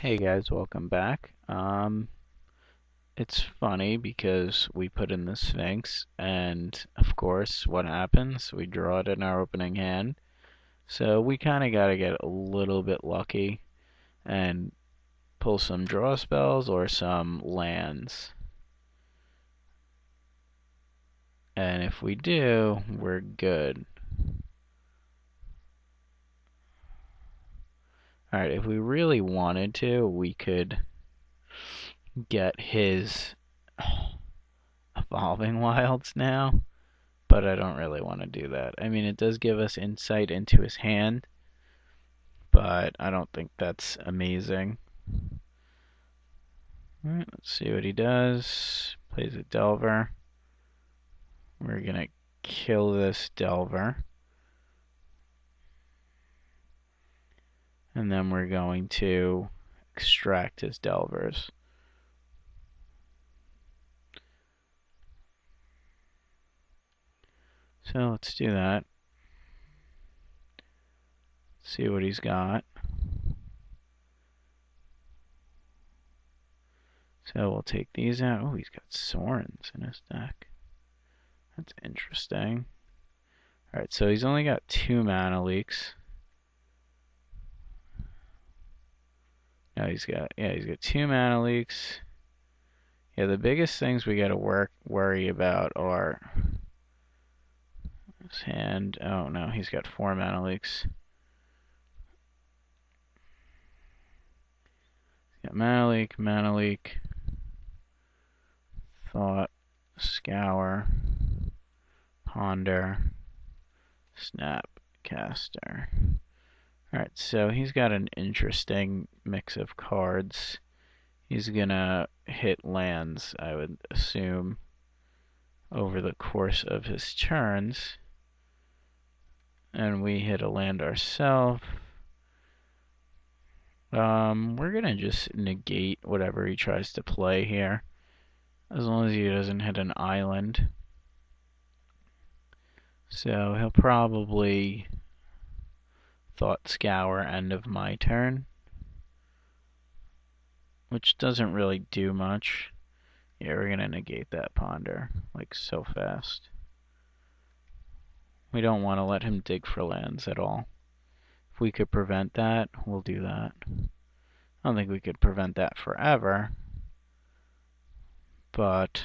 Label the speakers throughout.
Speaker 1: Hey guys, welcome back. It's funny because we put in the Sphinx, and of course, what happens? We draw it in our opening hand. So we kind of got to get a little bit lucky and pull some draw spells or some lands. And if we do, we're good. Alright, if we really wanted to, we could get his Evolving Wilds now. But I don't really want to do that. I mean, it does give us insight into his hand, but I don't think that's amazing. Alright, let's see what he does. Plays a Delver. We're gonna kill this Delver. And then we're going to extract his Delvers. So let's do that. See what he's got. So we'll take these out. Oh, he's got Sorens in his deck. That's interesting. Alright, so he's only got 2 mana leaks. No, he's got 2 mana leaks. Yeah, the biggest things we gotta worry about are his hand. Oh no, he's got 4 mana leaks. He's got mana leak, thought, scour, ponder, snapcaster. Alright, so he's got an interesting mix of cards. He's gonna hit lands, I would assume, over the course of his turns. And we hit a land ourselves. We're gonna just negate whatever he tries to play here, as long as he doesn't hit an island. So he'll probably thought scour end of my turn, which doesn't really do much. Yeah, we're gonna negate that ponder, like so fast. We don't want to let him dig for lands at all. If we could prevent that, we'll do that. I don't think we could prevent that forever, but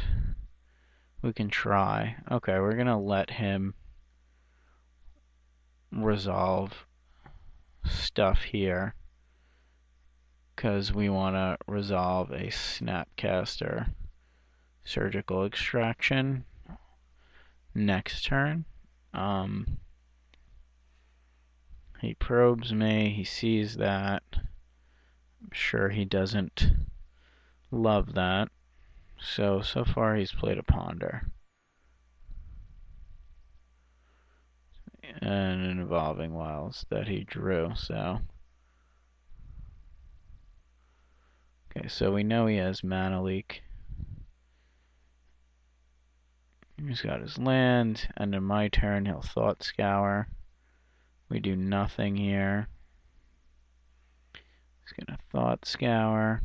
Speaker 1: we can try. Okay, we're gonna let him resolve stuff here because we want to resolve a Snapcaster surgical extraction next turn. He probes me, he sees that. I'm sure he doesn't love that. So far he's played a ponder. And an Evolving Wilds that he drew, so. Okay, so we know he has mana leak. He's got his land, and in my turn he'll thought scour. We do nothing here. He's gonna thought scour.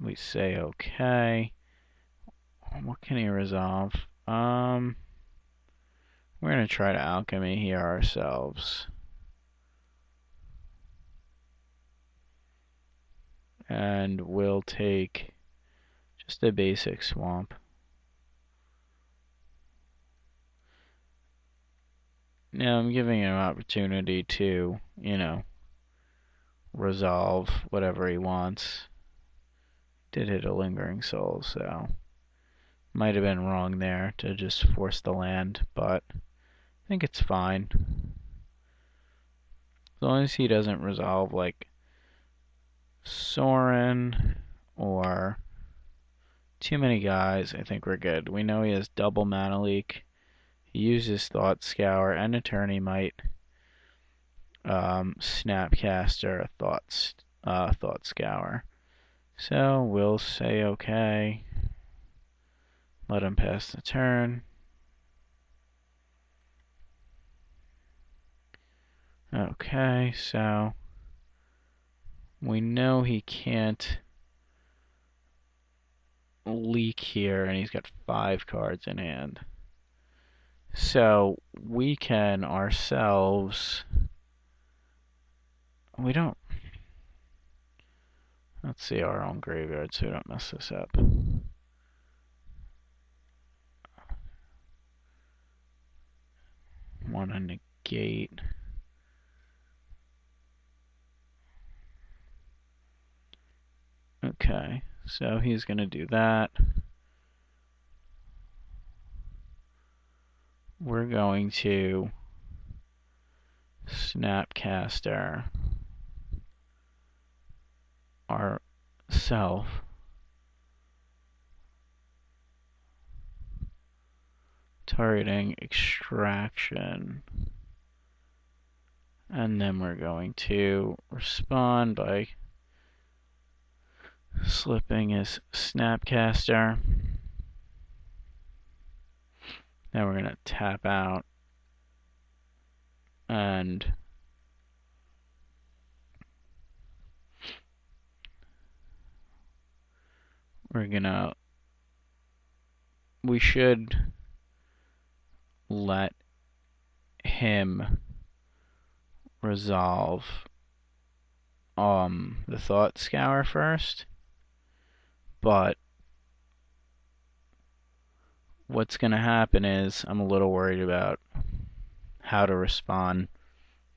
Speaker 1: We say okay. What can he resolve? We're gonna try to alchemy here ourselves. And we'll take just a basic swamp. Now I'm giving him an opportunity to, resolve whatever he wants. Did hit a Lingering Soul, so might have been wrong there to just force the land, but I think it's fine. As long as he doesn't resolve like Soren or too many guys, I think we're good. We know he has double mana leak. He uses Thought Scour and Attorney Might. Snapcaster, Thought Scour. So we'll say okay. Let him pass the turn. Okay, so We know he can't leak here, and he's got 5 cards in hand. So we can ourselves... We don't... Let's see our own graveyard so we don't mess this up. Want to negate... Okay, so he's going to do that. We're going to Snapcaster ourself. Targeting extraction. And then we're going to respond by slipping his Snapcaster. Then we're going to tap out and we should let him resolve the Thought Scour first, but what's going to happen is I'm a little worried about how to respond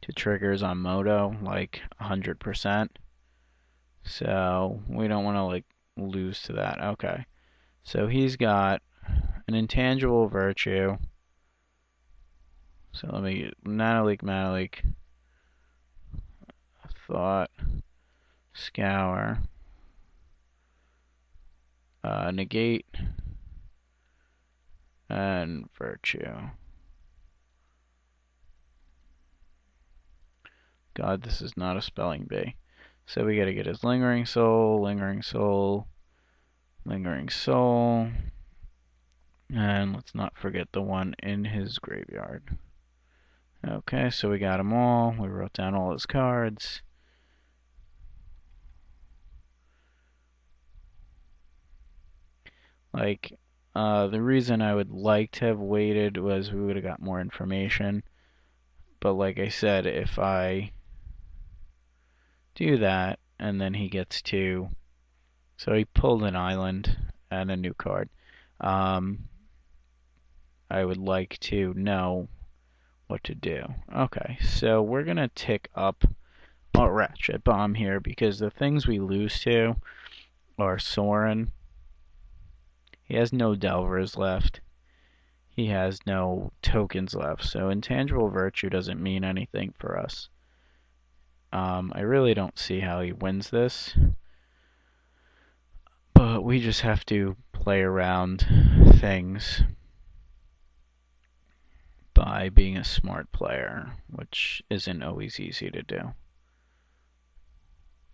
Speaker 1: to triggers on Moto, like 100%. So we don't want to like lose to that. Okay. So he's got an intangible virtue. So let me get Mana-Leak, Thought Scour, negate, and virtue. God, this is not a spelling bee. So we gotta get his Lingering Soul, Lingering Soul, Lingering Soul, and let's not forget the one in his graveyard. Okay, so we got them all. We wrote down all his cards. Like, the reason I would like to have waited was we would have got more information. But like I said, if I do that, and then he gets to... So he pulled an island and a new card. I would like to know what to do. Okay, so we're going to tick up a Ratchet Bomb here, because the things we lose to are Sorin. He has no Delvers left. He has no tokens left, so Intangible Virtue doesn't mean anything for us. I really don't see how he wins this, but we just have to play around things by being a smart player, which isn't always easy to do.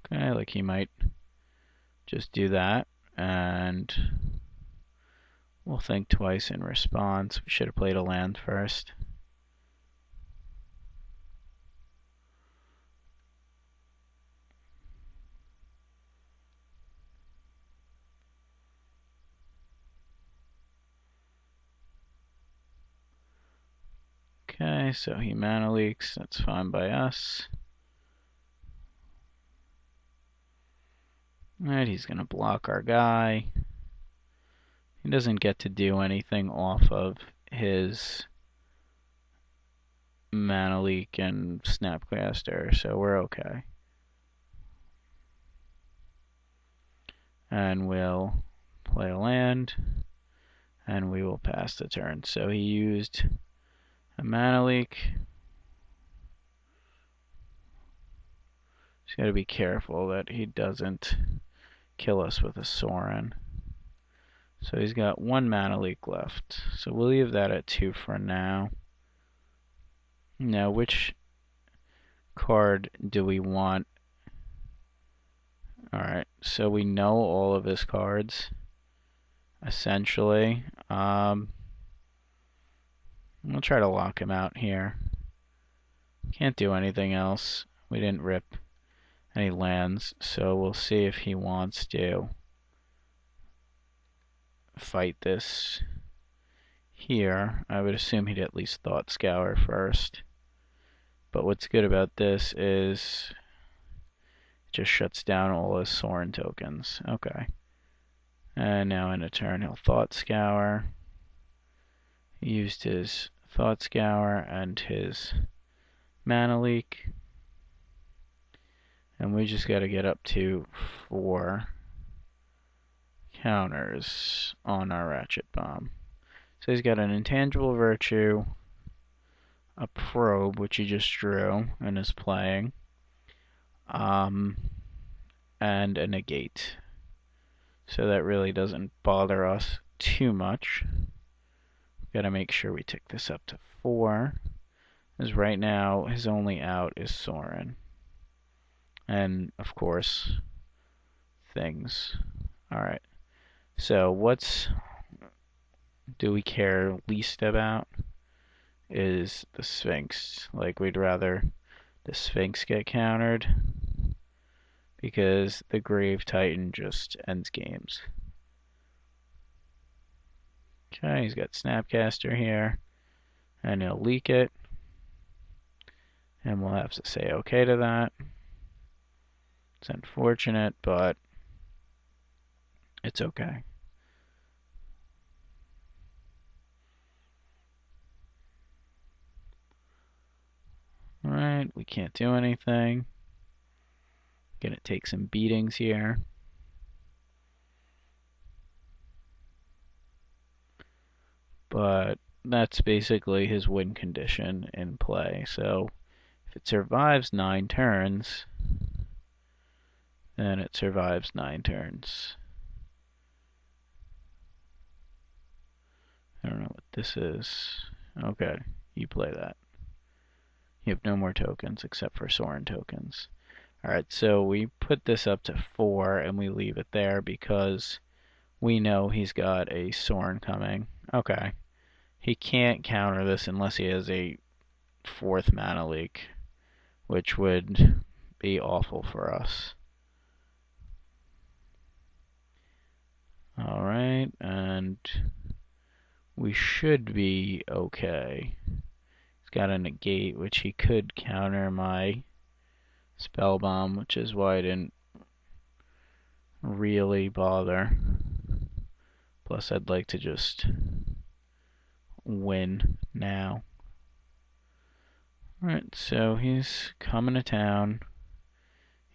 Speaker 1: Okay, like he might just do that, and we'll think twice in response. We should have played a land first. Okay, so he Mana Leaks. That's fine by us. Alright, he's going to block our guy. He doesn't get to do anything off of his Mana Leak and Snapcaster, so we're okay. And we'll play a land, and we will pass the turn. So he used a Mana Leak. He's got to be careful that he doesn't kill us with a Sorin. So he's got 1 Mana Leak left. So we'll leave that at 2 for now. Now, which card do we want? Alright, so we know all of his cards, essentially. We'll try to lock him out here. Can't do anything else. We didn't rip And he lands, so we'll see if he wants to fight this here. I would assume he'd at least Thought Scour first. But what's good about this is it just shuts down all his Sorin tokens. Okay. And now in a turn he'll Thought Scour. He used his Thought Scour and his Mana Leak. And we just gotta get up to 4 counters on our Ratchet Bomb. So he's got an Intangible Virtue, a Probe, which he just drew and is playing, and a Negate. So that really doesn't bother us too much. Gotta make sure we tick this up to 4, as right now his only out is Sorin. And, of course, things. Alright. So what do we care least about is the Sphinx. Like, we'd rather the Sphinx get countered because the Grave Titan just ends games. Okay, he's got Snapcaster here, and he'll leak it, and we'll have to say okay to that. It's unfortunate, but it's okay. Alright, we can't do anything. Gonna take some beatings here. But that's basically his win condition in play. So if it survives 9 turns, then it survives 9 turns. I don't know what this is. Okay, you play that. You have no more tokens except for Sorin tokens. Alright, so we put this up to 4 and we leave it there because we know he's got a Sorin coming. Okay. He can't counter this unless he has a 4th Mana Leak, which would be awful for us. Alright, and we should be okay. He's got a Negate, which he could counter my Spell Bomb, which is why I didn't really bother. Plus, I'd like to just win now. Alright, so he's coming to town.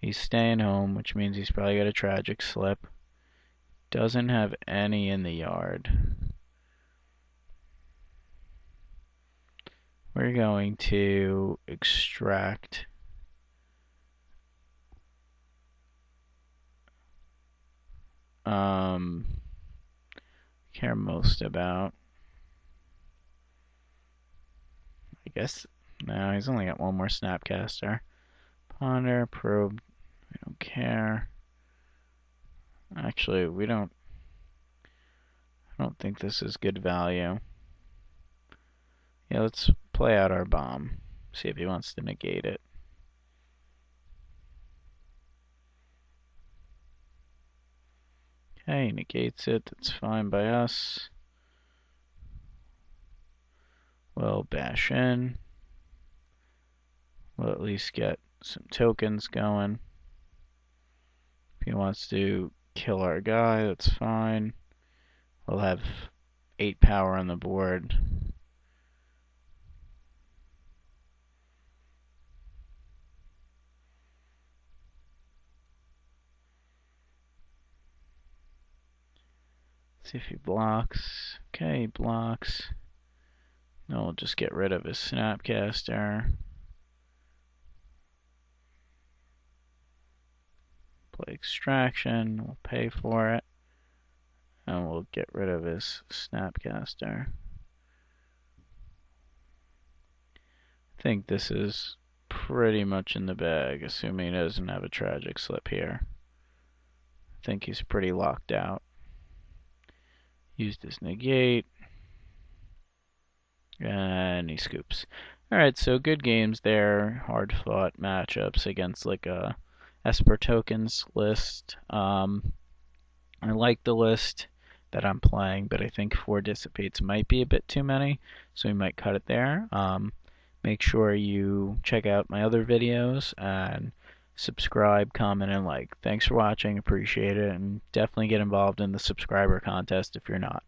Speaker 1: He's staying home, which means he's probably got a Tragic Slip. Doesn't have any in the yard. We're going to extract care most about. I guess no, he's only got one more Snapcaster. Ponder, Probe, we don't care. Actually, I don't think this is good value. Yeah, let's play out our bomb. See if he wants to negate it. Okay, he negates it. That's fine by us. We'll bash in. We'll at least get some tokens going. If he wants to kill our guy, that's fine. We'll have 8 power on the board. See if he blocks. Okay, he blocks. No, we'll just get rid of his Snapcaster. Play Extraction. We'll pay for it. And we'll get rid of his Snapcaster. I think this is pretty much in the bag, assuming he doesn't have a Tragic Slip here. I think he's pretty locked out. Used his Negate. And he scoops. Alright, so good games there. Hard fought matchups against like a Esper tokens list. I like the list that I'm playing, but I think 4 dissipates might be a bit too many, so we might cut it there. Make sure you check out my other videos and subscribe, comment, and like. Thanks for watching, appreciate it, and definitely get involved in the subscriber contest if you're not.